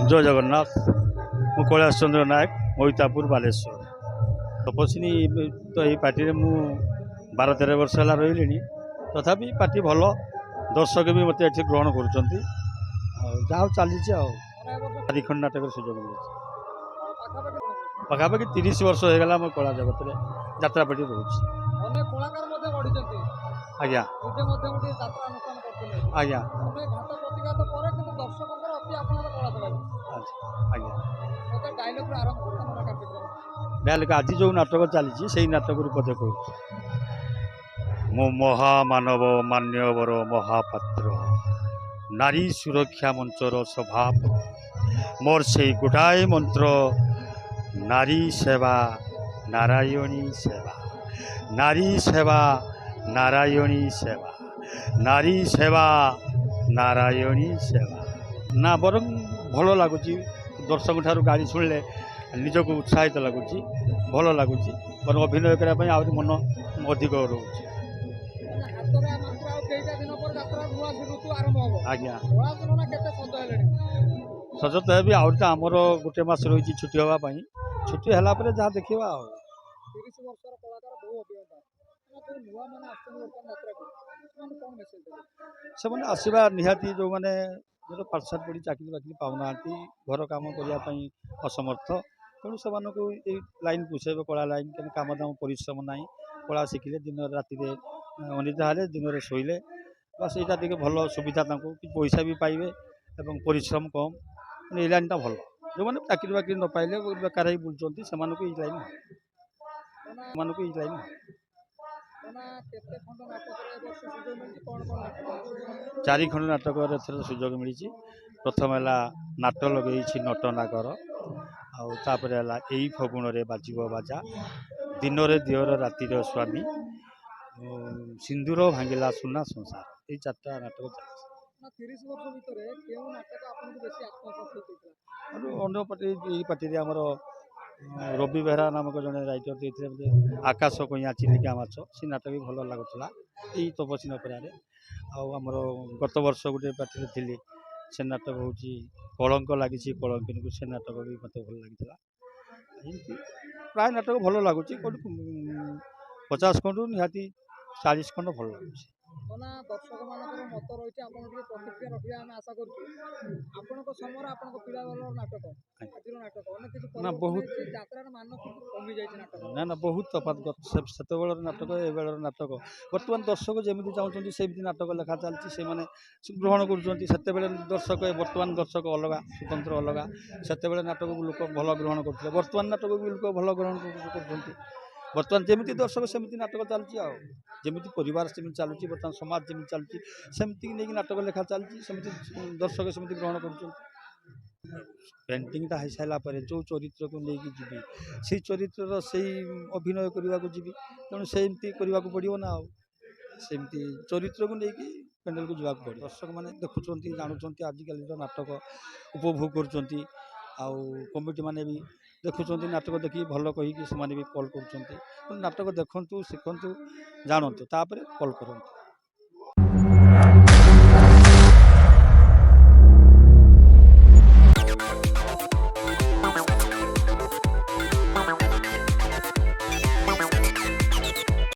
जय जगन्नाथ मु कैलाश चंद्र नायक मोहितापुर बालेश्वर तपस्विनी तो ये पार्टी में मु 12-13 वर्ष है रही तथापि पार्टी भल दर्शक भी मत ग्रहण कर चली चारिखंड नाटक सुजोग मिले पाखापाखि 30 वर्ष हो गला मो कला जगत में यात्रा पार्टी रोचे आज्ञा आज्ञा डायलॉग आज जो नाटक चली से नाटक पदे कहूँ मो महामानव मान्यवर महापात्र नारी सुरक्षा मंचर स्वभाव मोर से गोटाए मंत्र नारी सेवा नारायणी सेवा नारी सेवा नारायणी सेवा नारी सेवा नारायणी सेवा ना बरं भल लगुच दर्शक ठार गाड़ी शुणिले निजक उत्साहित लगुच भल लगुच बरं अभिनय करने आहरी मन अधिक रोचे आज्ञा सज तो भी आहरी तो आमर गोटे मस रही छुट्टी हाँपाई छुट्टी है जहाँ देखा से मैंने आसवा निहाती जो मैंने जो पाठशाठ पढ़ी चाकरी बाकरी पाऊना घर कम करने असमर्थ तेणु से लाइन पोषेब कला लाइन कहीं कम दाम परिश्रम ना कला शिखिले दिन राति अनिद्रा हेले दिन में शोले बस यहाँ टे भल सुविधा पैसा भी पाइबे और परिश्रम कम ये लाइन भल जो मैंने चाकरी बाकरी न पाइले बेकार ही बुलूँ से लाइन लाइन चारि खंड नाटक सुजोग मिली प्रथम है नाट लगे नट नागर आपर यही फगुण रे बाजिब बाजा दिन रे दियर रातिर स्वामी सिंदूर भांगिला सुना संसार ये 4टा नाटक अन्य पार्टी आमर रवि बेहरा नामक जड़े राइटर देते आकाश कइया चिलिका माछ से नाटक भी भल लगुला यही तपस्विनी अपेरा आमर गत वर्ष गोटे पार्टी थी से नाटक हूँ कलंक लगी कलंकिनी को से नाटक भी मत भल लगी प्राय नाटक भल लगुच 50 खंड निहाती 40 खंड भल लगुच दर्शक मान मत रही प्रतिक्रिया रखिए आम आशा कर समय नाटक ना बहुत ना ना बहुत तफात से नाटक ए नाटक बर्तमान दर्शक जमी चाहते सेमती नाटक लेखा चलती से ग्रहण कर दर्शक बर्तमान दर्शक अलग स्वतंत्र अलग से नाटक को लोक भल ग्रहण करते बर्तमान नाटक भी लोक भल ग्रहण कर बर्तमान जमी दर्शक सेमती नाटक चलती जमी परिवार सेमती चलुची बर्तमान समाज जमी चलुची सेमती नहीं नाटक लेखा चलती सेमती दर्शक सेमती ग्रहण कर पेंटिंगटा हो सारापर जो चरित्र को लेकिन जीवी से चरित्र से अभिनय करने को जीवी तेणु सेमती करने को पड़ो ना सेमती चरित्र को लेकिन पेंडल को जावाक पड़े दर्शक मैंने देखुं जानुं आजिकल नाटक उपभोग कर कमिटी मैंने भी देखुं नाटक देखिए भल कहीकि से भी कल कर नाटक देखु शिखु जानतु तापर कल करूँ।